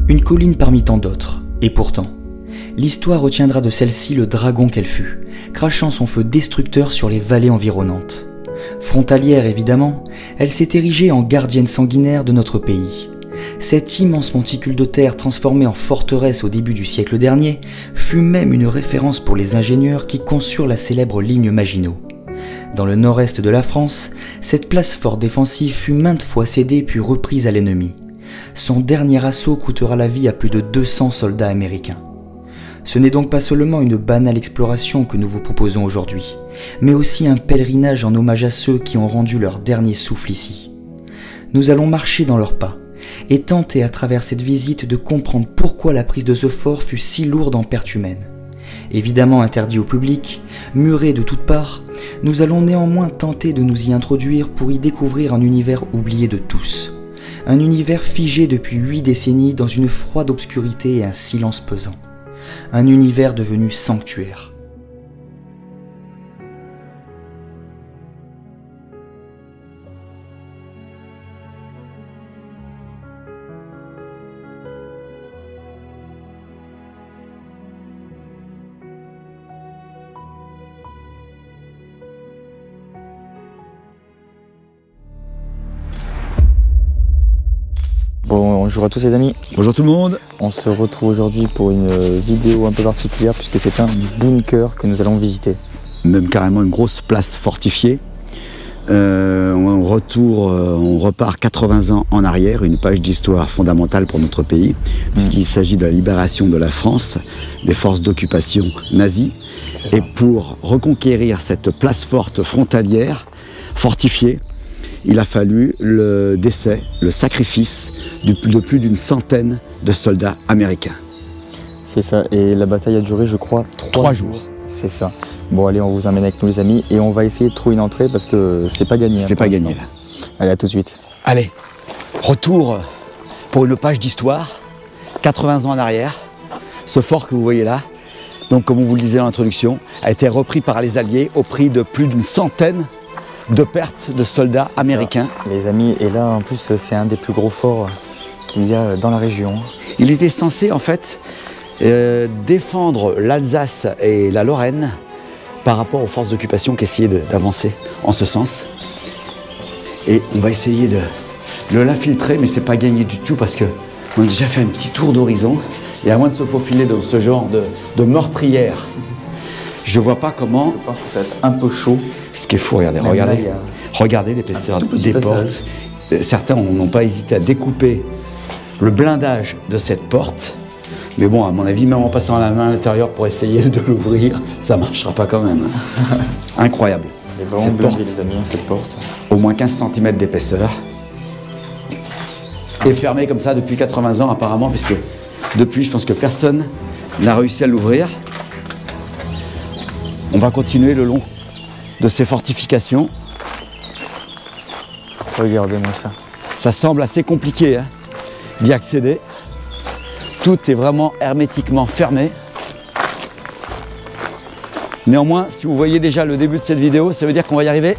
Une colline parmi tant d'autres, et pourtant, l'histoire retiendra de celle-ci le dragon qu'elle fut, crachant son feu destructeur sur les vallées environnantes. Frontalière évidemment, elle s'est érigée en gardienne sanguinaire de notre pays. Cet immense monticule de terre transformé en forteresse au début du siècle dernier fut même une référence pour les ingénieurs qui conçurent la célèbre ligne Maginot. Dans le nord-est de la France, cette place forte défensive fut maintes fois cédée puis reprise à l'ennemi. Son dernier assaut coûtera la vie à plus de 200 soldats américains. Ce n'est donc pas seulement une banale exploration que nous vous proposons aujourd'hui, mais aussi un pèlerinage en hommage à ceux qui ont rendu leur dernier souffle ici. Nous allons marcher dans leurs pas, et tenter à travers cette visite de comprendre pourquoi la prise de ce fort fut si lourde en pertes humaines. Évidemment interdit au public, muré de toutes parts, nous allons néanmoins tenter de nous y introduire pour y découvrir un univers oublié de tous. Un univers figé depuis 8 décennies dans une froide obscurité et un silence pesant. Un univers devenu sanctuaire. Bonjour à tous les amis. Bonjour tout le monde. On se retrouve aujourd'hui pour une vidéo un peu particulière puisque c'est un bunker que nous allons visiter. Même carrément une grosse place fortifiée. On repart 80 ans en arrière, une page d'histoire fondamentale pour notre pays, puisqu'il s'agit de la libération de la France des forces d'occupation nazies. Et pour reconquérir cette place forte frontalière, fortifiée, il a fallu le décès, le sacrifice de plus d'une centaine de soldats américains. C'est ça, et la bataille a duré, je crois, 3 jours. C'est ça. Bon, allez, on vous emmène avec nous les amis, et on va essayer de trouver une entrée parce que c'est pas gagné. C'est pas gagné là. Allez, à tout de suite. Allez, retour pour une page d'histoire, 80 ans en arrière. Ce fort que vous voyez là, donc comme on vous le disait en introduction, a été repris par les Alliés au prix de plus d'une centaine de pertes de soldats américains. Les amis, et là en plus c'est un des plus gros forts qu'il y a dans la région. Il était censé en fait défendre l'Alsace et la Lorraine par rapport aux forces d'occupation qui essayaient d'avancer en ce sens. Et on va essayer de l'infiltrer, mais c'est pas gagné du tout parce que on a déjà fait un petit tour d'horizon et à moins de se faufiler dans ce genre de meurtrière, je vois pas comment. Je pense que ça va être un peu chaud. Ce qui est fou, regardez l'épaisseur des portes. Certains n'ont pas hésité à découper le blindage de cette porte. Mais bon, à mon avis, même en passant la main à l'intérieur pour essayer de l'ouvrir, ça marchera pas quand même. Incroyable. Elle est vraiment cette blindée, porte, les amis, cette porte. Au moins 15 cm d'épaisseur. Et fermée comme ça depuis 80 ans apparemment, puisque depuis, je pense que personne n'a réussi à l'ouvrir. On va continuer le long de ces fortifications. Regardez-moi ça. Ça semble assez compliqué d'y accéder. Tout est vraiment hermétiquement fermé. Néanmoins, si vous voyez déjà le début de cette vidéo, ça veut dire qu'on va y arriver.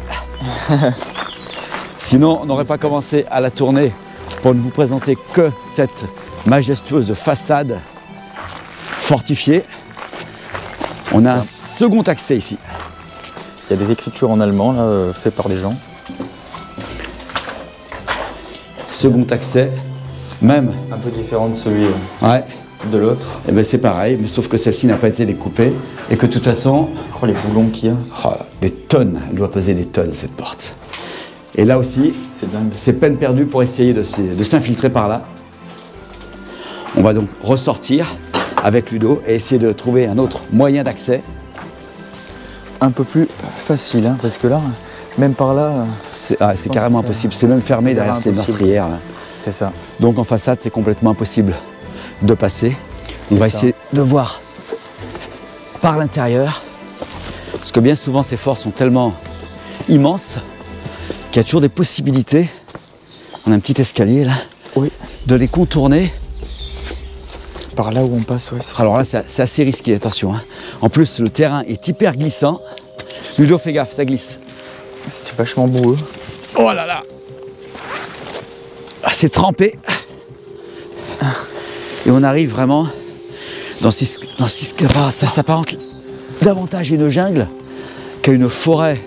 Sinon, on n'aurait pas commencé à la tourner pour ne vous présenter que cette majestueuse façade fortifiée. On a un second accès ici. Il y a des écritures en allemand là, faites par des gens. Second accès, même. Un peu différent de celui de l'autre. Et ben c'est pareil, mais sauf que celle-ci n'a pas été découpée et que de toute façon. Oh, les boulons qu'il y a. Oh, des tonnes, elle doit peser des tonnes cette porte. Et là aussi, c'est dingue. C'est peine perdue pour essayer de s'infiltrer par là. On va donc ressortir avec Ludo et essayer de trouver un autre moyen d'accès. Un peu plus facile, hein, parce que là, même par là... C'est carrément impossible, c'est même fermé derrière ces meurtrières là. C'est ça. Donc en façade, c'est complètement impossible de passer. On va essayer de voir par l'intérieur, parce que bien souvent ces forts sont tellement immenses qu'il y a toujours des possibilités. On a un petit escalier là, de les contourner. Par là où on passe, ouais. Alors là, c'est assez risqué, attention. En plus, le terrain est hyper glissant. Ludo, fais gaffe, ça glisse. C'est vachement boueux. Oh là là! Ah, c'est trempé. Et on arrive vraiment dans ce qui ça s'apparente davantage à une jungle qu'à une forêt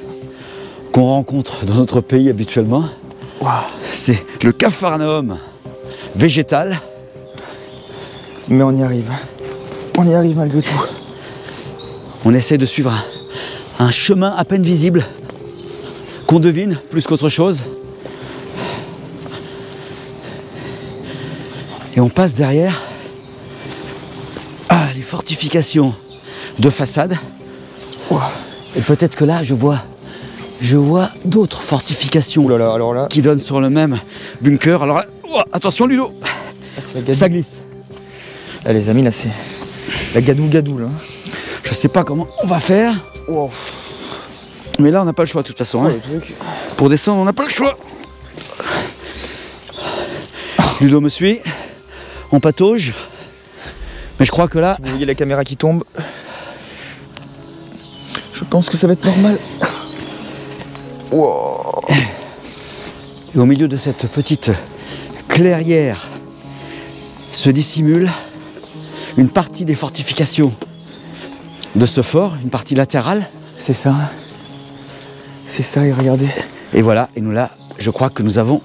qu'on rencontre dans notre pays habituellement. Wow. C'est le Capharnaüm végétal. Mais on y arrive. On y arrive malgré tout. On essaie de suivre un chemin à peine visible, qu'on devine plus qu'autre chose. Et on passe derrière les fortifications de façade. Wow. Et peut-être que là, je vois d'autres fortifications Ouh là là, alors là, qui donnent sur le même bunker. Alors là, attention Ludo, ça glisse. Là, les amis, là, c'est la gadou-gadou, là. Je sais pas comment on va faire. Wow. Mais là, on n'a pas le choix de toute façon. Hein. Pour descendre, on n'a pas le choix. Ludo me suit. On patauge. Mais je crois que là... Si vous voyez la caméra qui tombe, je pense que ça va être normal. Wow. Et au milieu de cette petite clairière se dissimule une partie des fortifications de ce fort, une partie latérale. C'est ça. C'est ça, et regardez. Et voilà, et nous là, je crois que nous avons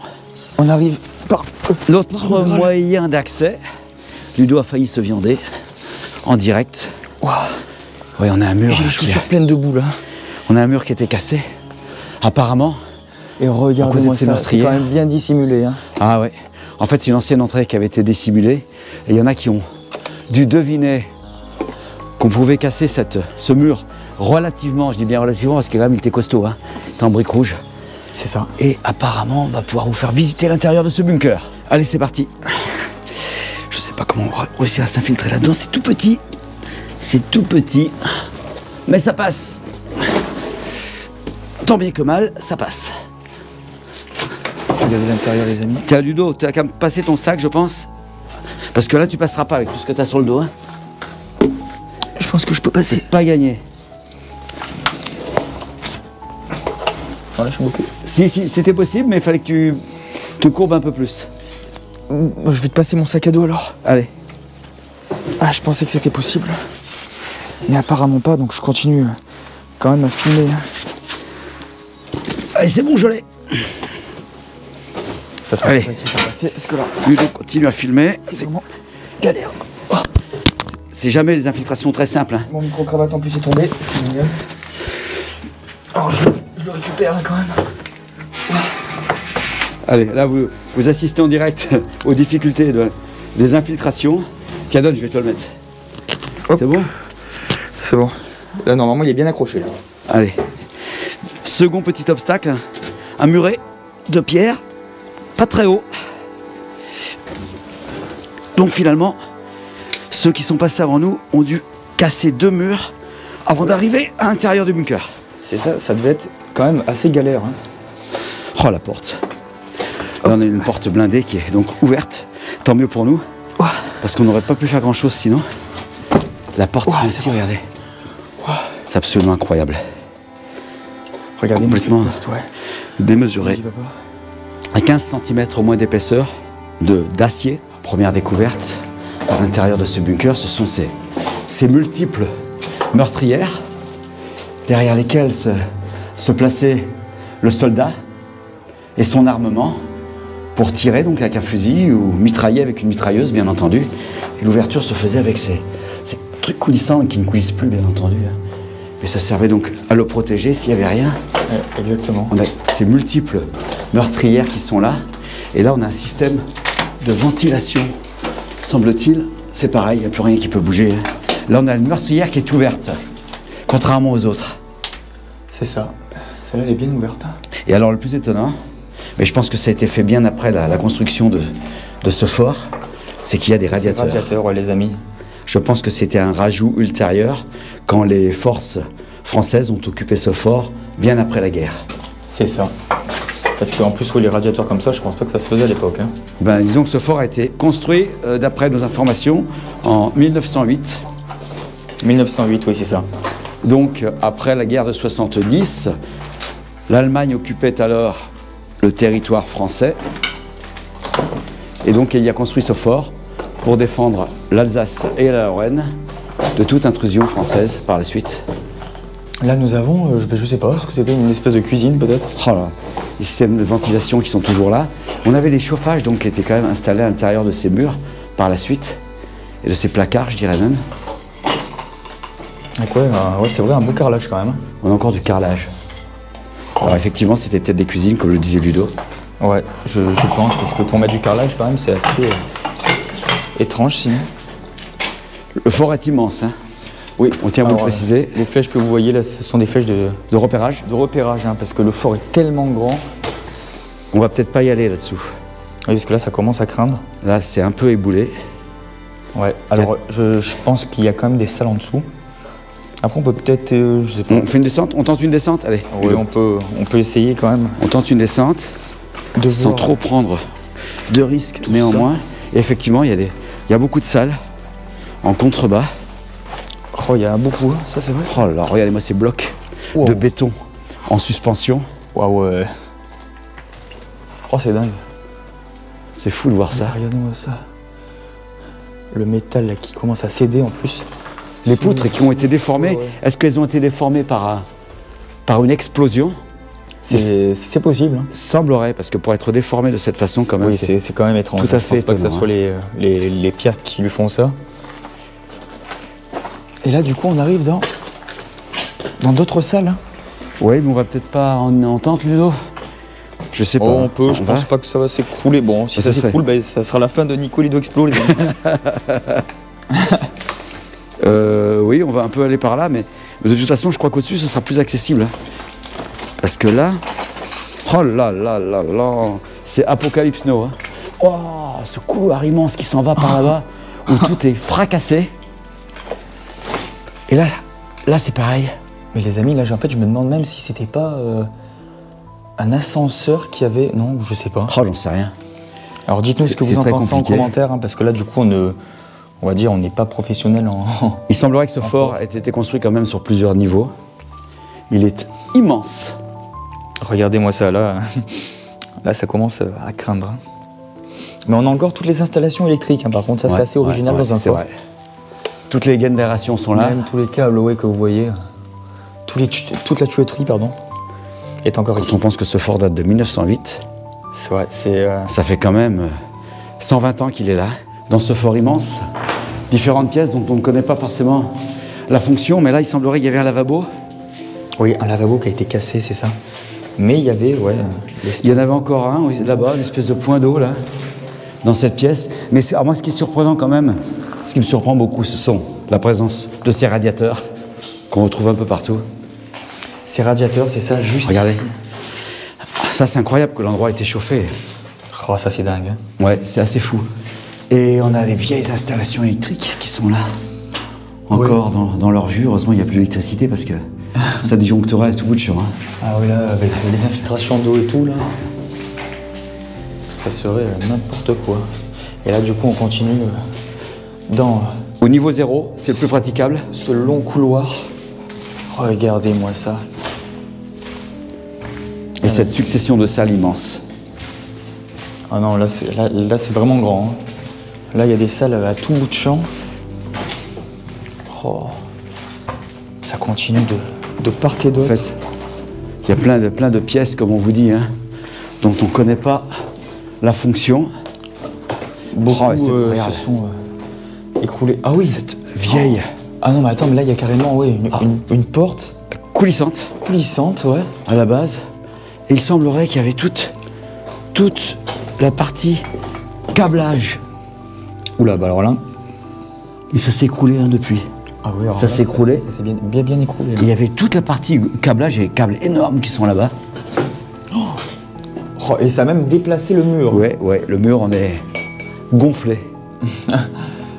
On arrive par notre moyen d'accès. Ludo a failli se viander en direct. Wow. Oui, on a un mur. J'ai les chaussures pleines de boue, là. On a un mur qui était cassé, apparemment. Et regardez-moi ces ça, c'est meurtriers. quand même bien dissimulé. Hein. Ah ouais. En fait, c'est une ancienne entrée qui avait été dissimulée. Et il y en a qui ont dû deviner qu'on pouvait casser ce mur relativement, je dis bien relativement parce que quand même il était costaud, hein. Il était en briques rouges. C'est ça. Et apparemment, on va pouvoir vous faire visiter l'intérieur de ce bunker. Allez, c'est parti. Je sais pas comment on va réussir à s'infiltrer là-dedans, c'est tout petit. C'est tout petit. Mais ça passe. Tant bien que mal, ça passe. Regardez l'intérieur, les amis. Tiens, Ludo, tu as qu'à me passer ton sac, je pense. Parce que là, tu passeras pas avec tout ce que tu as sur le dos. Hein. Je pense que je peux passer. C'est pas gagné. Voilà, je suis bloqué. Si, c'était possible, mais il fallait que tu te courbes un peu plus. Je vais te passer mon sac à dos alors. Allez. Ah, je pensais que c'était possible. Mais apparemment pas, donc je continue quand même à filmer. Allez, c'est bon, je l'ai. Ça sera Allez. facile à passer, parce que là, Ludo continue à filmer. c'est vraiment galère. Oh. C'est jamais des infiltrations très simples. Hein. Mon micro-cravate en plus est tombé. C'est génial. Alors je le récupère quand même. Allez, là, vous assistez en direct aux difficultés des infiltrations. Tiens, donne, je vais te le mettre. Hop. C'est bon? C'est bon. Là, normalement, il est bien accroché. Là. Allez. Second petit obstacle, un muret de pierre, pas très haut. Donc finalement, ceux qui sont passés avant nous ont dû casser 2 murs avant d'arriver à l'intérieur du bunker. C'est ça, ça devait être quand même assez galère. Hein. Oh, la porte. Là, on a une porte blindée qui est donc ouverte. Tant mieux pour nous. Parce qu'on n'aurait pas pu faire grand chose sinon. La porte ici, regardez. C'est absolument incroyable. Regardez Complètement démesuré. Vas-y, papa. À 15 cm au moins d'épaisseur d'acier. Première découverte à l'intérieur de ce bunker, ce sont ces multiples meurtrières derrière lesquelles se plaçait le soldat et son armement pour tirer donc avec un fusil ou mitrailler avec une mitrailleuse bien entendu. Et l'ouverture se faisait avec ces trucs coulissants qui ne coulissent plus bien entendu. Mais ça servait donc à le protéger s'il n'y avait rien. Ouais, exactement. On a ces multiples meurtrières qui sont là. Et là, on a un système de ventilation. Semble-t-il, c'est pareil, il n'y a plus rien qui peut bouger. Là, on a une meurtrière qui est ouverte, contrairement aux autres. C'est ça. Celle-là, elle est bien ouverte. Et alors, le plus étonnant, mais je pense que ça a été fait bien après la construction de ce fort, c'est qu'il y a des radiateurs. Radiateurs, ouais, les amis. Je pense que c'était un rajout ultérieur quand les forces françaises ont occupé ce fort bien après la guerre. C'est ça. Parce qu'en plus, les radiateurs comme ça, je pense pas que ça se faisait à l'époque. Hein. Ben, disons que ce fort a été construit, d'après nos informations, en 1908. 1908, oui, c'est ça. Donc, après la guerre de 70, l'Allemagne occupait alors le territoire français. Et donc, il y a construit ce fort pour défendre l'Alsace et la Lorraine de toute intrusion française par la suite. Là, nous avons, je sais pas, est-ce que c'était une espèce de cuisine peut-être? Oh là, les systèmes de ventilation qui sont toujours là. On avait les chauffages donc, qui étaient quand même installés à l'intérieur de ces murs par la suite, et de ces placards, je dirais même. Donc ouais, c'est vrai, un beau carrelage quand même. On a encore du carrelage. Alors effectivement, c'était peut-être des cuisines, comme le disait Ludo. Ouais, je pense, parce que pour mettre du carrelage quand même, c'est assez étrange sinon. Le fort est immense, hein. Oui, on tient à vous le préciser. Les flèches que vous voyez là, ce sont des flèches de repérage. De repérage, hein, parce que le fort est tellement grand. On va peut-être pas y aller là-dessous. Oui, parce que là, ça commence à craindre. Là, c'est un peu éboulé. Ouais, alors je pense qu'il y a quand même des salles en dessous. Après, on peut peut-être, je sais pas. On fait une descente? On tente une descente? Allez. Oui, on peut essayer quand même. On tente une descente, sans trop prendre de risques néanmoins. Et effectivement, il y a beaucoup de salles en contrebas. Oh, il y a beaucoup, hein, ça c'est vrai. Oh là, regardez-moi ces blocs de béton en suspension. Waouh, ouais. Oh, c'est dingue. C'est fou de voir ça. Regardez-moi ça. Le métal là, qui commence à céder en plus. Les poutres qui ont été déformées, ouais. Est-ce qu'elles ont été déformées par une explosion? C'est possible. Hein. Semblerait, parce que pour être déformé de cette façon, quand même. Oui, c'est quand même étrange. Tout à fait. Je pense pas que ce soit les pierres qui lui font ça. Et là, du coup, on arrive dans d'autres salles. Hein. Oui, mais on va peut-être pas en tente, Ludo. Je sais pas. On peut, je pense pas que ça va s'écrouler. Bon, si ça s'écroule, bah, ça sera la fin de Nico Lido Explo, les amis. Oui, on va un peu aller par là, mais de toute façon, je crois qu'au-dessus, ce sera plus accessible. Hein. Parce que là, oh là là là là, c'est Apocalypse Now. Hein. Oh, ce couloir immense qui s'en va par là-bas, où tout est fracassé. Et là, c'est pareil. Mais les amis, là, en fait, je me demande même si c'était pas un ascenseur qui avait... Non, je sais pas. Oh, j'en sais rien. Alors dites-nous ce que vous en pensez en commentaire, hein, parce que là, du coup, on va dire, on n'est pas professionnel en... Il semblerait que ce fort ait été construit quand même sur plusieurs niveaux. Il est immense. Regardez-moi ça, là. Là, ça commence à craindre. Hein. Mais on a encore toutes les installations électriques, hein, par contre, ça, c'est assez original dans un fort. Vrai. Toutes les gaines d'aération sont là. Même tous les câbles que vous voyez, toute la tuyauterie, pardon, est encore ici. On pense que ce fort date de 1908. Ouais, ça fait quand même 120 ans qu'il est là, dans ce fort immense. Différentes pièces dont on ne connaît pas forcément la fonction, mais là, il semblerait qu'il y avait un lavabo. Oui, un lavabo qui a été cassé, c'est ça. Mais il y avait, il y en avait encore un, là-bas, une espèce de point d'eau, là, dans cette pièce. Mais alors moi, ce qui est surprenant quand même, ce qui me surprend beaucoup, ce sont la présence de ces radiateurs qu'on retrouve un peu partout. Ces radiateurs, c'est ça, juste regardez. Ici. Ça, c'est incroyable que l'endroit ait été chauffé. Oh, ça, c'est dingue. Hein. Ouais, c'est assez fou. Et on a des vieilles installations électriques qui sont là, encore dans leur vue. Heureusement, il n'y a plus d'électricité parce que ça disjoncterait à tout bout de champ. Hein. Ah oui, là, avec les infiltrations d'eau et tout, là, ça serait n'importe quoi. Et là, du coup, on continue Au niveau 0, c'est le plus praticable. Ce long couloir. Regardez-moi ça. Et cette succession de salles immenses. Ah non, là, c'est vraiment grand. Hein. Là, il y a des salles à tout bout de champ. Oh. Ça continue de part et d'autre. En fait, il y a plein de pièces, comme on vous dit, hein, dont on ne connaît pas la fonction. Beaucoup se sont écroulés. Ah oui, cette vieille... Ah non, mais attends, mais là, il y a carrément une porte. Coulissante. Coulissante, ouais. À la base. Et il semblerait qu'il y avait toute la partie câblage. Oula, bah alors là... Et ça s'est écroulé depuis. Ah oui, alors ça s'est écroulé. Ça s'est bien écroulé. Là. Il y avait toute la partie câblage, il y avait des câbles énormes qui sont là-bas. Oh, et ça a même déplacé le mur. Ouais, le mur en est gonflé.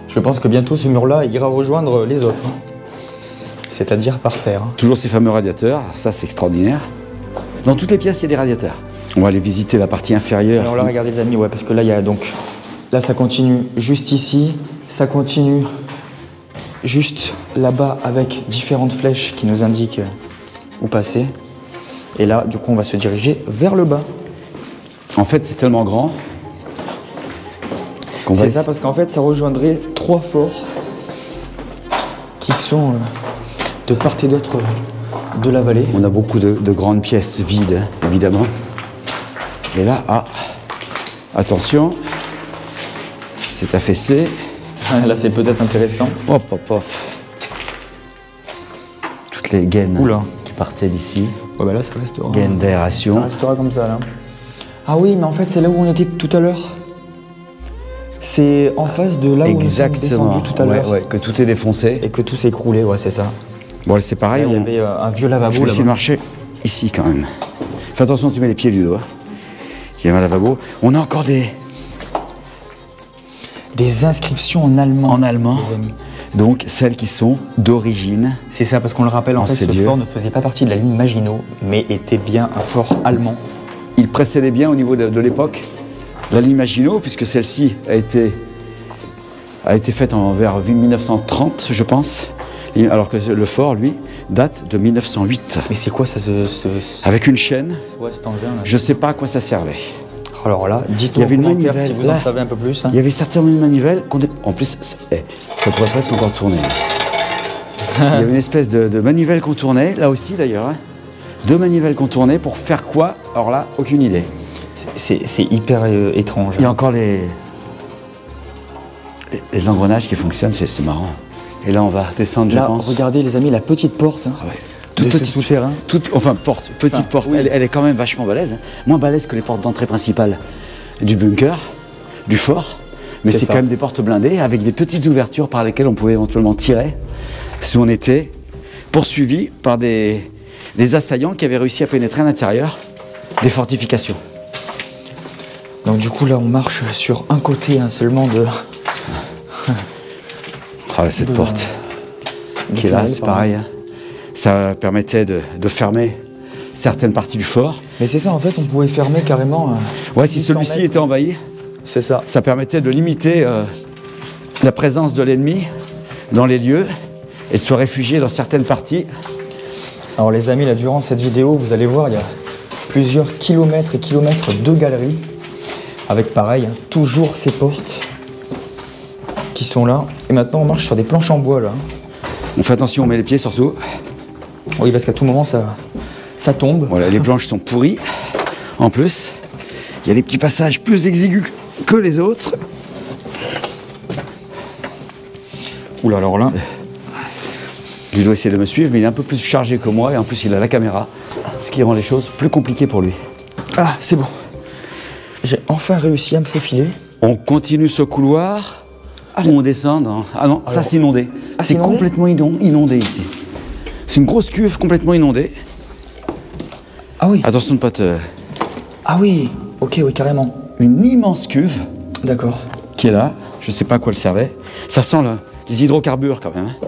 Je pense que bientôt ce mur-là ira rejoindre les autres. C'est-à-dire par terre. Toujours ces fameux radiateurs, ça c'est extraordinaire. Dans toutes les pièces, il y a des radiateurs. On va aller visiter la partie inférieure. Alors là, regardez les amis, parce que là, il y a donc... Là, ça continue juste ici. Ça continue juste là-bas avec différentes flèches qui nous indiquent où passer. Et là, du coup, on va se diriger vers le bas. En fait, c'est tellement grand C'est ça, parce qu'en fait, ça rejoindrait 3 forts qui sont de part et d'autre de la vallée. On a beaucoup de grandes pièces vides, hein, évidemment. Et là, attention, c'est affaissé. Là, c'est peut-être intéressant. Hop, hop, hop. Toutes les gaines Oula. qui partaient d'ici. Ouais, bah là, ça restera. Gaines d'aération. Ça restera comme ça, là. Ah oui, mais en fait, c'est là où on était tout à l'heure. C'est en face de là où on est descendu tout à l'heure. Ouais, que tout est défoncé. Et que tout s'est écroulé, ouais, c'est ça. Bon, c'est pareil. Là, il y avait un vieux lavabo. Je vais essayer de marcher ici quand même. Fais attention, tu mets les pieds du doigt. Il y a un lavabo. On a encore des inscriptions en allemand. En allemand. Les amis. Donc celles qui sont d'origine. C'est ça, parce qu'on le rappelle, en fait, ce fort ne faisait pas partie de la ligne Maginot, mais était bien un fort allemand. Il précédait bien au niveau de l'époque de la ligne Maginot, puisque celle-ci a été faite vers 1930, je pense. Alors que le fort, lui, date de 1908. Mais c'est quoi ça Avec une chaîne. Ouais, cet engin là. Je sais pas à quoi ça servait. Alors là, dites-nous en commentaire si vous en savez un peu plus. Hein. Il y avait certaines manivelles en plus, ça pourrait presque encore tourner. Il y avait une espèce de manivelle qu'on tournait, là aussi d'ailleurs. Hein. 2 manivelles qu'on tournait pour faire quoi? Alors là, aucune idée. C'est hyper étrange. Il y a encore les engrenages qui fonctionnent, c'est marrant. Et là, on va descendre, je pense. Regardez les amis, la petite porte. Hein, ouais. Toute petite souterrain. Petite porte. Oui. Elle est quand même vachement balèze. Hein. Moins balèze que les portes d'entrée principales du bunker, du fort. Mais c'est quand même des portes blindées avec des petites ouvertures par lesquelles on pouvait éventuellement tirer si on était poursuivi par des assaillants qui avaient réussi à pénétrer à l'intérieur des fortifications. Donc du coup là on marche sur un côté seulement de... On traverse cette porte qui est là, c'est pareil. Hein. Ça permettait de fermer certaines parties du fort. Mais c'est ça, en fait, on pouvait fermer carrément... ouais, si celui-ci était envahi, c'est ça. Ça permettait de limiter la présence de l'ennemi dans les lieux et de se réfugier dans certaines parties. Alors les amis, là, durant cette vidéo, vous allez voir, il y a plusieurs kilomètres et kilomètres de galeries, avec pareil, toujours ces portes qui sont là. Et maintenant, on marche sur des planches en bois, là. On fait attention, on met les pieds surtout. Oui, parce qu'à tout moment, ça tombe. Voilà, les planches sont pourries. En plus, il y a des petits passages plus exigus que les autres. Oula, alors là... Il doit essayer de me suivre, mais il est un peu plus chargé que moi et en plus il a la caméra, ce qui rend les choses plus compliquées pour lui. Ah, c'est bon. J'ai enfin réussi à me faufiler. On continue ce couloir, ou on descend dans... Ah non, alors, ça c'est inondé. C'est complètement inondé ici. C'est une grosse cuve complètement inondée. Ah oui. Attention de ne pas te... Ah oui, ok, oui, carrément. Une immense cuve. D'accord. Qui est là, je sais pas à quoi elle servait. Ça sent là, des hydrocarbures quand même. Hein.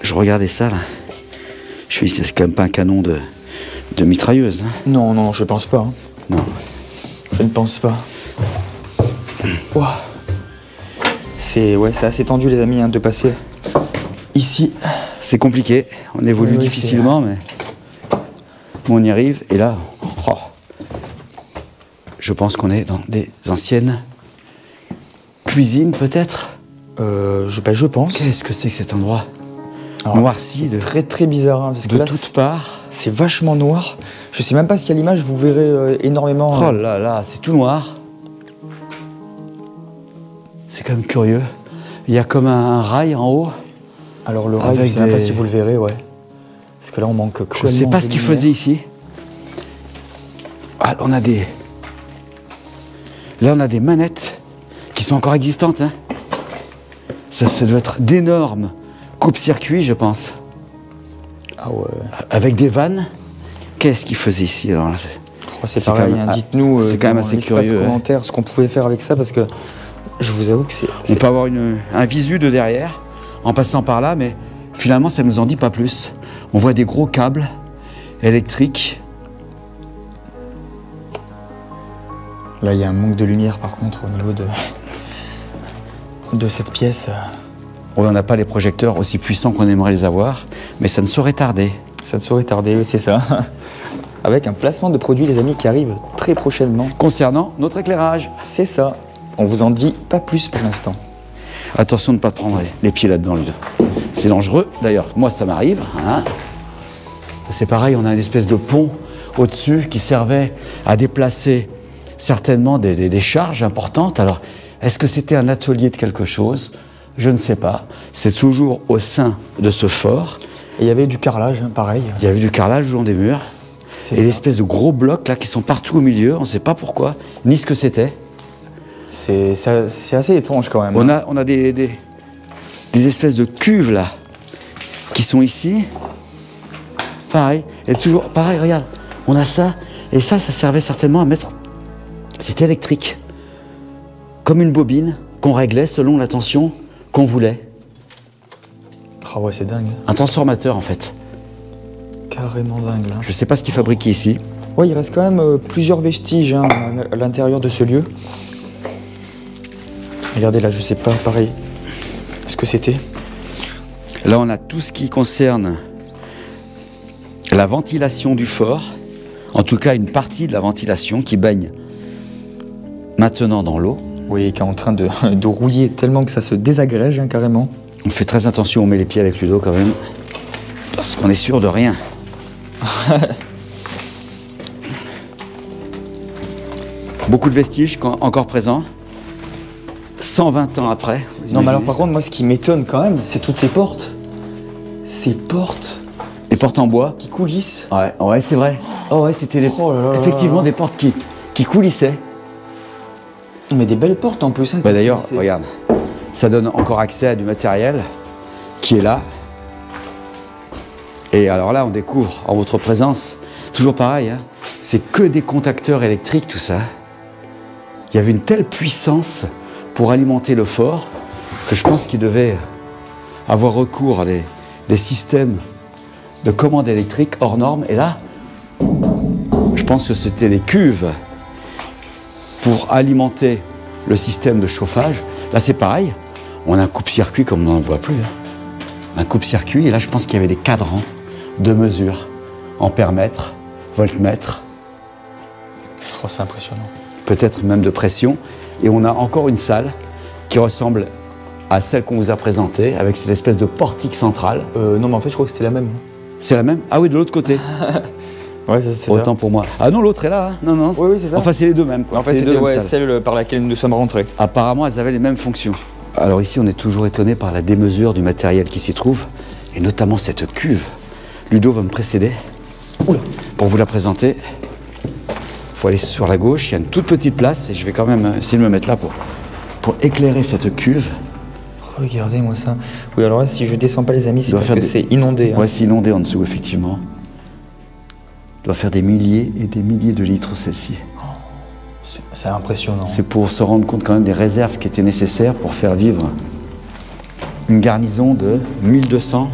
Je regardais ça là. Je me dis, c'est quand même pas un canon de mitrailleuse. Hein. Non, non, je pense pas. Hein. Non. Je ne pense pas. Wow. C'est assez tendu les amis de passer ici. C'est compliqué, on évolue difficilement, mais on y arrive. Et là, je pense qu'on est dans des anciennes cuisines peut-être. Je pense. Qu'est-ce que c'est que cet endroit? Alors, noirci de très très bizarre hein, parce que de là, toutes parts. C'est vachement noir. Je sais même pas si à l'image vous verrez énormément. Oh là là, c'est tout noir. C'est quand même curieux. Il y a comme un rail en haut. Alors le rail, je sais même pas si vous le verrez, ouais. Parce que là on manque cruellement. Je sais pas ce qu'il faisait ici. Ah, on a des... Là on a des manettes qui sont encore existantes. Hein. Ça doit être d'énormes coupe-circuit, je pense. Ah ouais. Avec des vannes. Qu'est-ce qu'il faisait ici alors là, c'est pareil, hein, dites-nous c'est quand même assez curieux, commentaire ce qu'on pouvait faire avec ça parce que je vous avoue que c'est... On peut avoir un visu de derrière en passant par là, mais finalement ça ne nous en dit pas plus. On voit des gros câbles électriques. Là il y a un manque de lumière par contre au niveau de cette pièce. On n'a pas les projecteurs aussi puissants qu'on aimerait les avoir, mais ça ne saurait tarder. Ça ne saurait tarder, oui, c'est ça. avec un placement de produit, les amis, qui arrive très prochainement. Concernant notre éclairage. C'est ça. On vous en dit pas plus pour l'instant. Attention de ne pas te prendre les pieds là-dedans, Ludo. C'est dangereux. D'ailleurs, moi, ça m'arrive. Hein. C'est pareil, on a une espèce de pont au-dessus qui servait à déplacer certainement des charges importantes. Alors, est-ce que c'était un atelier de quelque chose? Je ne sais pas. C'est toujours au sein de ce fort. Et il y avait du carrelage, hein, pareil. Il y avait du carrelage le long des murs. Et l'espèce de gros blocs là qui sont partout au milieu. On ne sait pas pourquoi, ni ce que c'était. C'est assez étrange quand même. On a des espèces de cuves là qui sont ici. Pareil. Et toujours pareil, regarde. On a ça. Et ça servait certainement à mettre. C'était électrique. Comme une bobine qu'on réglait selon la tension qu'on voulait. Ah ouais, c'est dingue. Un transformateur en fait. Carrément dingue là. Je ne sais pas ce qu'ils fabriquent ici. Ouais, il reste quand même plusieurs vestiges hein, à l'intérieur de ce lieu. Regardez là, je sais pas, pareil. Ce que c'était. Là, on a tout ce qui concerne la ventilation du fort. En tout cas, une partie de la ventilation qui baigne maintenant dans l'eau. Oui, qui est en train de rouiller tellement que ça se désagrège hein, carrément. On fait très attention, on met les pieds avec Ludo quand même. Parce qu'on est sûr de rien. Beaucoup de vestiges encore présents. 120 ans après. Non mais alors par contre, moi ce qui m'étonne quand même, c'est toutes ces portes. Ces portes. Des portes en bois. Qui coulissent. Ouais, c'est vrai. Oh ouais, c'était effectivement des portes qui coulissaient. Mais des belles portes en plus. Hein, bah d'ailleurs, regarde, ça donne encore accès à du matériel qui est là. Et alors là, on découvre en votre présence, toujours pareil, hein, c'est que des contacteurs électriques, tout ça. Il y avait une telle puissance pour alimenter le fort que je pense qu'il devait avoir recours à des systèmes de commande électrique hors normes. Et là, je pense que c'était des cuves pour alimenter le système de chauffage. Là, c'est pareil. On a un coupe-circuit comme on n'en voit plus. Hein. Un coupe-circuit. Et là, je pense qu'il y avait des cadrans de mesure, ampère-mètre, voltmètre. Oh, c'est impressionnant. Peut-être même de pression. Et on a encore une salle qui ressemble à celle qu'on vous a présentée, avec cette espèce de portique centrale. Non, mais en fait, je crois que c'était la même. C'est la même? Ah oui, de l'autre côté. Ouais, c'est autant pour moi. Ah non, l'autre est là. Hein. Non, oui, c'est ça. Enfin, c'est les deux mêmes. Quoi. En fait, c'était celle par laquelle nous sommes rentrés. Apparemment, elles avaient les mêmes fonctions. Alors ici, on est toujours étonné par la démesure du matériel qui s'y trouve, et notamment cette cuve. Ludo va me précéder. Oula. Pour vous la présenter. Il faut aller sur la gauche, il y a une toute petite place, et je vais quand même essayer de me mettre là pour éclairer cette cuve. Regardez-moi ça. Oui, alors là, si je descends pas, les amis, c'est parce que c'est inondé. Hein. Ouais, c'est inondé en dessous, effectivement. Doit faire des milliers et des milliers de litres, celle-ci. C'est impressionnant. C'est pour se rendre compte quand même des réserves qui étaient nécessaires pour faire vivre une garnison de 1200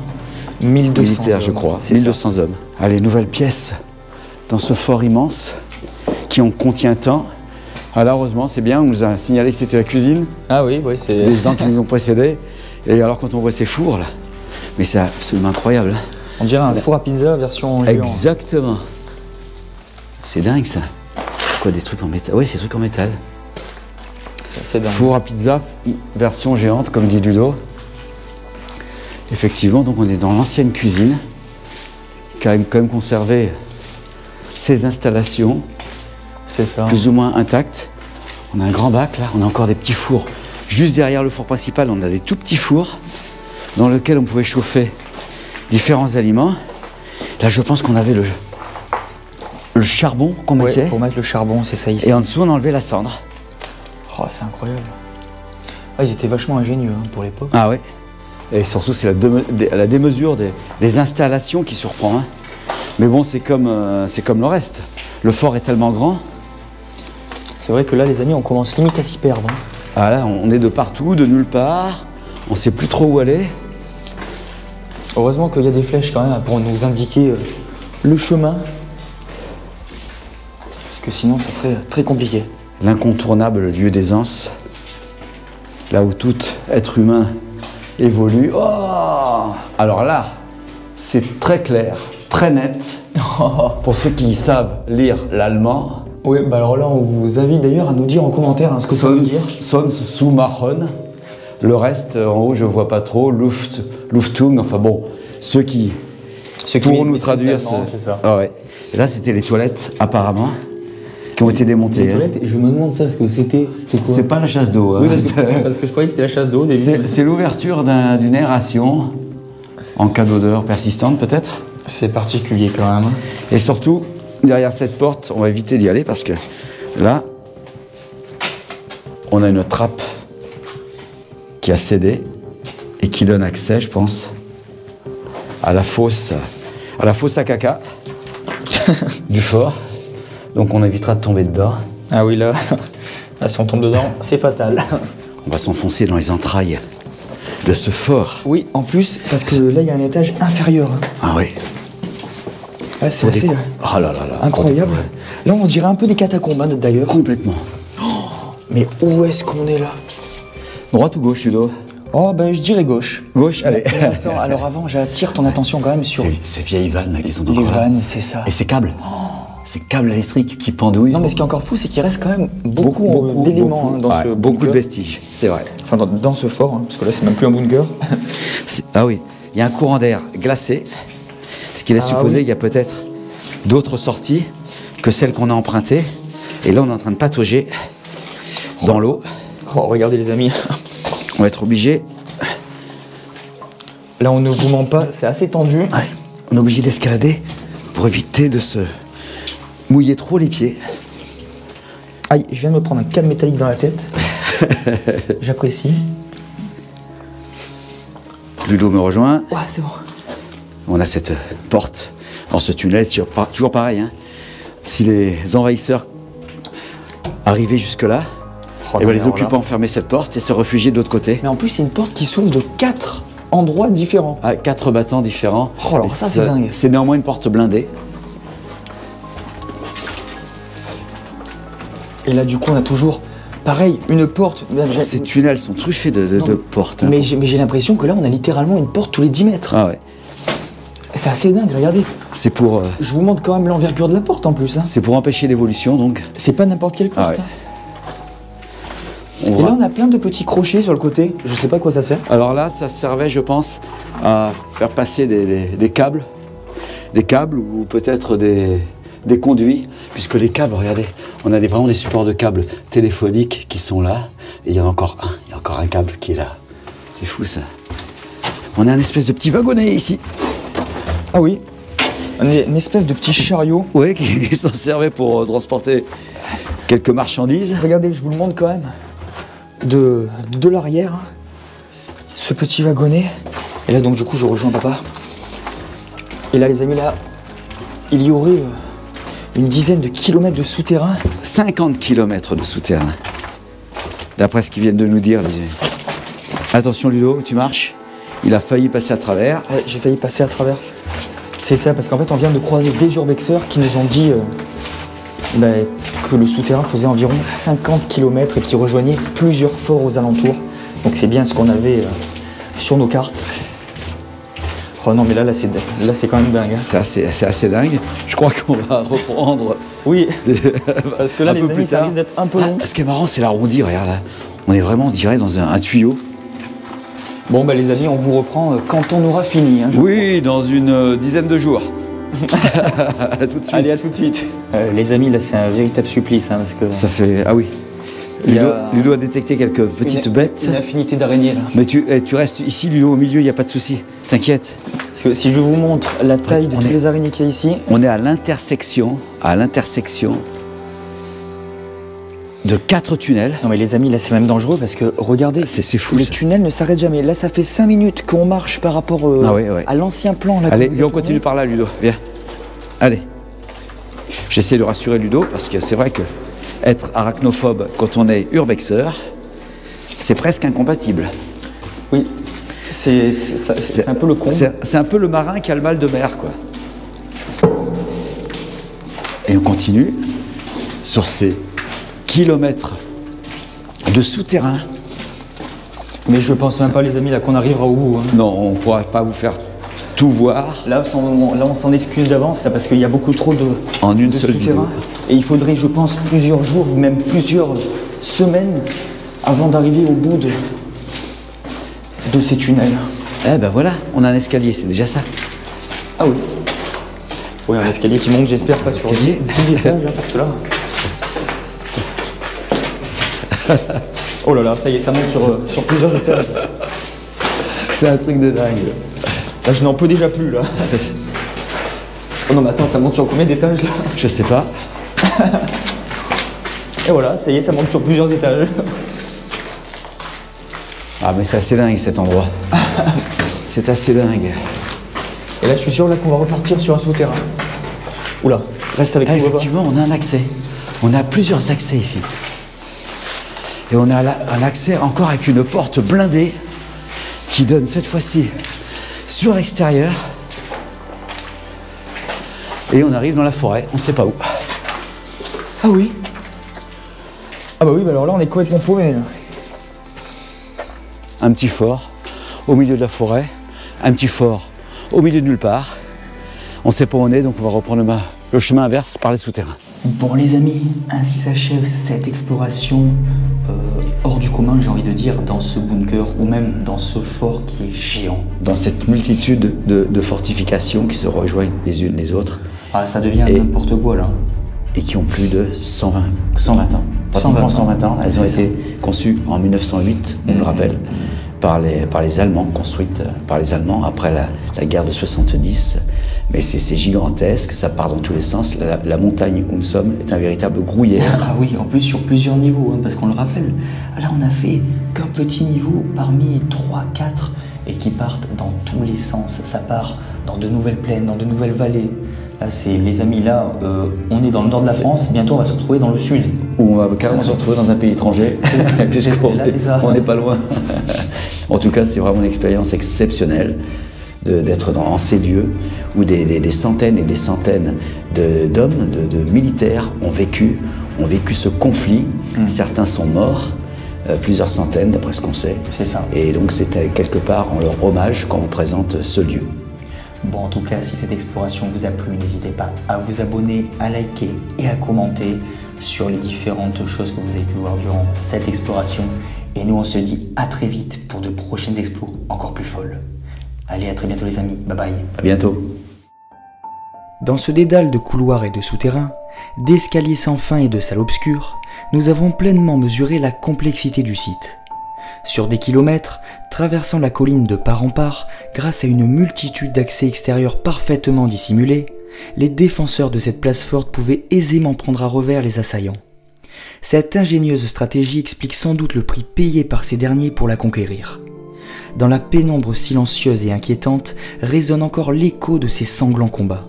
militaires, je crois. 1200 hommes. Allez, nouvelle pièce dans ce fort immense qui en contient tant. Alors heureusement, c'est bien, on nous a signalé que c'était la cuisine. Ah oui, c'est... Des gens qui nous ont précédés. Et alors quand on voit ces fours là, mais c'est absolument incroyable. On dirait un four à pizza version géant. Exactement. C'est dingue ça. Quoi, des trucs en métal? Oui, c'est des trucs en métal. C'est assez dingue. Four à pizza version géante, comme dit Ludo. Effectivement, donc on est dans l'ancienne cuisine, qui a quand même conservé ses installations. C'est ça. Plus ou moins intactes. On a un grand bac là, on a encore des petits fours. Juste derrière le four principal, on a des tout petits fours dans lesquels on pouvait chauffer différents aliments. Là, je pense qu'on avait le charbon qu'on mettait. Pour mettre le charbon, c'est ça ici. Et en dessous, on enlevait la cendre. Oh, c'est incroyable. Ah, ils étaient vachement ingénieux hein, pour l'époque. Ah ouais. Et surtout, c'est la démesure des installations qui surprend. Hein. Mais bon, c'est comme le reste. Le fort est tellement grand. C'est vrai que là, les amis, on commence limite à s'y perdre. Hein. Ah là, on est de partout, de nulle part. On ne sait plus trop où aller. Heureusement qu'il y a des flèches quand même pour nous indiquer le chemin. Parce que sinon, ça serait très compliqué. L'incontournable lieu d'aisance. Là où tout être humain évolue. Oh! Alors là, c'est très clair, très net. Pour ceux qui savent lire l'allemand, Oui, bah alors là, on vous invite d'ailleurs à nous dire en commentaire ce que ça veut dire. Sonst le reste, en haut, je vois pas trop. Luftung, enfin bon, ceux qui pourront nous traduire. C'est ça. Ah ouais. Et là, c'était les toilettes, apparemment, qui ont été démontées. Les toilettes, et je me demande ça, ce que c'était. C'est pas la chasse d'eau. Oui, Hein. parce que je croyais que c'était la chasse d'eau au début. C'est l'ouverture d'une aération en cas d'odeur persistante, peut-être. C'est particulier quand même. Et surtout, derrière cette porte, on va éviter d'y aller parce que là, on a une trappe qui a cédé et qui donne accès, je pense, à la fosse à caca du fort. Donc on évitera de tomber dedans. Ah oui, là, si on tombe dedans, c'est fatal. On va s'enfoncer dans les entrailles de ce fort. Oui, en plus, parce que là, il y a un étage inférieur. Ah oui. Ah, c'est assez Oh là là là. incroyable. Là, on dirait un peu des catacombes, hein, d'ailleurs. Complètement. Mais où est-ce qu'on est là? Droite ou gauche, Ludo? Oh, ben, je dirais gauche. Gauche, allez. Mais attends, alors avant, j'attire ton attention quand même sur Ces vieilles vannes là, qui sont les encore là. vannes, c'est ça. Et ces câbles. Ces câbles électriques qui pendouillent. Non, mais ce qui est encore fou, c'est qu'il reste quand même beaucoup d'éléments hein, dans Ouais, ce beaucoup de bunker. vestiges, c'est vrai. Enfin, dans ce fort, hein, parce que là, c'est même plus un bunker. Ah oui, il y a un courant d'air glacé, ce qui laisse supposer qu'il y a peut-être d'autres sorties que celles qu'on a empruntées. Et là, on est en train de patauger dans l'eau. Oh, regardez les amis. On va être obligé. Là, on ne vous ment pas, c'est assez tendu. Ouais, on est obligé d'escalader pour éviter de se mouiller trop les pieds. Aïe, je viens de me prendre un câble métallique dans la tête. J'apprécie. Ludo me rejoint. Ouais, c'est bon. On a cette porte dans ce tunnel, c'est toujours pareil. Hein. Si les envahisseurs arrivaient jusque-là, Oh, eh non, ben, mais les occupants fermaient cette porte et se réfugiaient de l'autre côté. Mais en plus, c'est une porte qui s'ouvre de 4 endroits différents. À 4 battants différents. Oh, alors Et ça, c'est dingue. C'est néanmoins une porte blindée. Et là, du coup, on a toujours, pareil, une porte. Ces tunnels sont truffés de portes. Hein. Mais j'ai l'impression que là, on a littéralement une porte tous les 10 mètres. Ah ouais. C'est assez dingue, regardez. C'est pour, Je vous montre quand même l'envergure de la porte en plus. Hein. c'est pour empêcher l'évolution, donc. C'est pas n'importe quelle porte. Ah ouais. hein. On Et voit. là, on a plein de petits crochets sur le côté. Je sais pas à quoi ça sert. Alors là, ça servait, je pense, à faire passer des câbles. Des câbles ou peut-être des conduits. Puisque les câbles, regardez, on a vraiment des supports de câbles téléphoniques qui sont là. Et il y en a encore un. Il y a encore un câble qui est là. C'est fou ça. On a un espèce de petit wagonnet ici. Ah oui. Une espèce de petit chariot. Oui, qui s'en servait pour transporter quelques marchandises. Regardez, je vous le montre quand même. De l'arrière, ce petit wagonnet. Et là, donc, du coup, je rejoins papa. Et là, les amis, là, il y aurait une dizaine de kilomètres de souterrain. 50 km de souterrain. D'après ce qu'ils viennent de nous dire. Attention Ludo, tu marches. Il a failli passer à travers. Ouais, j'ai failli passer à travers. C'est ça, parce qu'en fait, on vient de croiser des urbexeurs qui nous ont dit que le souterrain faisait environ 50 km et qui rejoignait plusieurs forts aux alentours. Donc c'est bien ce qu'on avait sur nos cartes. Oh non, mais là c'est quand même dingue. Hein. C'est assez dingue. Je crois qu'on va reprendre. Oui, parce que là, un les peu amis, plus ça tard. risque d'être un peu long. Ce qui est marrant, c'est l'arrondi. Regarde là. On est vraiment, on dirait, dans un tuyau. Bon, bah les amis, on vous reprend quand on aura fini. Hein, Oui, dans une dizaine de jours. À tout de suite. Allez, à tout de suite. Les amis, là, c'est un véritable supplice, hein, parce que Ça fait. Ah oui. Il y a- Ludo a détecté quelques petites bêtes. une infinité d'araignées, là. Mais tu restes ici, Ludo, au milieu, il n'y a pas de souci. T'inquiète. Parce que si je vous montre la taille de on toutes est- les araignées qu'il y a ici, On est à l'intersection de 4 tunnels. non mais les amis, là c'est même dangereux parce que regardez, C'est fou. le ça. tunnel ne s'arrête jamais. Là ça fait 5 minutes qu'on marche par rapport Ah ouais, ouais. à l'ancien plan. Là, Allez, qu'on nous a viens, on tourné. continue par là, Ludo. Viens. Allez. J'essaie de rassurer Ludo parce que c'est vrai que être arachnophobe quand on est urbexeur, c'est presque incompatible. Oui, c'est un peu le con. C'est un peu le marin qui a le mal de mer, quoi. Et on continue sur ces kilomètres de souterrain. Mais je pense même pas les amis là qu'on arrivera au bout. Hein. Non, on ne pourra pas vous faire tout voir. Là, on s'en excuse d'avance, là, parce qu'il y a beaucoup trop En une de seule souterrains. vidéo. Et il faudrait, je pense, plusieurs jours, même plusieurs semaines avant d'arriver au bout de ces tunnels. Eh ben voilà, on a un escalier, c'est déjà ça. Ah oui. Oui, un escalier qui monte, j'espère, pas sur 10 étages, hein, parce que là... Oh là là, ça y est, ça monte sur plusieurs étages. C'est un truc de dingue. Là, je n'en peux déjà plus, là. Oh non, mais attends, ça monte sur combien d'étages, là? Je sais pas. Et voilà, ça y est, ça monte sur plusieurs étages. Ah mais c'est assez dingue cet endroit. C'est assez dingue. Et là, je suis sûr là qu'on va repartir sur un souterrain. Oula, reste avec Ah, nous, Baba. effectivement, on a un accès. On a plusieurs accès ici. Et on a là un accès encore avec une porte blindée qui donne cette fois-ci sur l'extérieur. Et on arrive dans la forêt, on ne sait pas où. Ah oui. Ah bah oui, bah alors là, on est complètement paumé, là. Un petit fort au milieu de la forêt, un petit fort au milieu de nulle part. On ne sait pas où on est, donc on va reprendre le chemin inverse par les souterrains. Bon les amis, ainsi s'achève cette exploration hors du commun, j'ai envie de dire, dans ce bunker ou même dans ce fort qui est géant. Dans cette multitude de fortifications qui se rejoignent les unes les autres Ah, ça devient Et- n'importe quoi là. et qui ont plus de 120 ans. 120 ans. Pratiquement 120 ans. Elles ont C'est été conçues en 1908, on le rappelle, par les Allemands, construites par les Allemands après la guerre de 70. Mais c'est gigantesque, ça part dans tous les sens. La montagne où nous sommes est un véritable grouillère. Ah oui, en plus sur plusieurs niveaux, hein, parce qu'on le rappelle, là on a fait qu'un petit niveau parmi 3-4 et qui partent dans tous les sens. Ça part dans de nouvelles plaines, dans de nouvelles vallées. Là, c'est les amis, là, on est dans le nord de la France, bientôt on va se retrouver dans le sud. Où on va carrément se retrouver dans un pays étranger, puisqu'on Là, c'est ça. n'est pas loin. En tout cas, c'est vraiment une expérience exceptionnelle d'être en ces lieux où des centaines et des centaines d'hommes, de militaires ont vécu ce conflit. Certains sont morts, plusieurs centaines d'après ce qu'on sait. C'est ça. Et donc c'était quelque part en leur hommage qu'on vous présente ce lieu. Bon, en tout cas, si cette exploration vous a plu, n'hésitez pas à vous abonner, à liker et à commenter sur les différentes choses que vous avez pu voir durant cette exploration. Et nous, on se dit à très vite pour de prochaines explos encore plus folles. Allez, à très bientôt les amis, bye bye. À bientôt. Dans ce dédale de couloirs et de souterrains, d'escaliers sans fin et de salles obscures, nous avons pleinement mesuré la complexité du site. Sur des kilomètres, traversant la colline de part en part, grâce à une multitude d'accès extérieurs parfaitement dissimulés, les défenseurs de cette place forte pouvaient aisément prendre à revers les assaillants. Cette ingénieuse stratégie explique sans doute le prix payé par ces derniers pour la conquérir. Dans la pénombre silencieuse et inquiétante résonne encore l'écho de ces sanglants combats.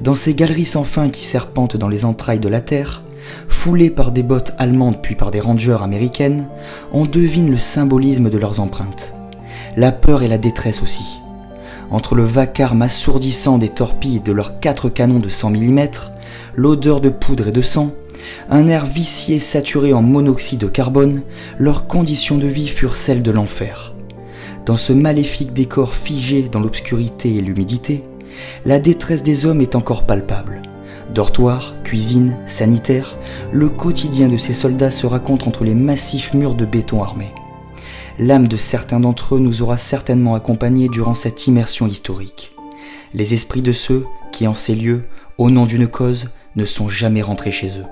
Dans ces galeries sans fin qui serpentent dans les entrailles de la terre, foulées par des bottes allemandes puis par des rangers américaines, on devine le symbolisme de leurs empreintes. La peur et la détresse aussi. Entre le vacarme assourdissant des torpilles de leurs 4 canons de 100 mm, l'odeur de poudre et de sang, un air vicié saturé en monoxyde de carbone, leurs conditions de vie furent celles de l'enfer. Dans ce maléfique décor figé dans l'obscurité et l'humidité, la détresse des hommes est encore palpable. Dortoirs, cuisine, sanitaire, le quotidien de ces soldats se raconte entre les massifs murs de béton armés. L'âme de certains d'entre eux nous aura certainement accompagnés durant cette immersion historique. Les esprits de ceux qui, en ces lieux, au nom d'une cause, ne sont jamais rentrés chez eux.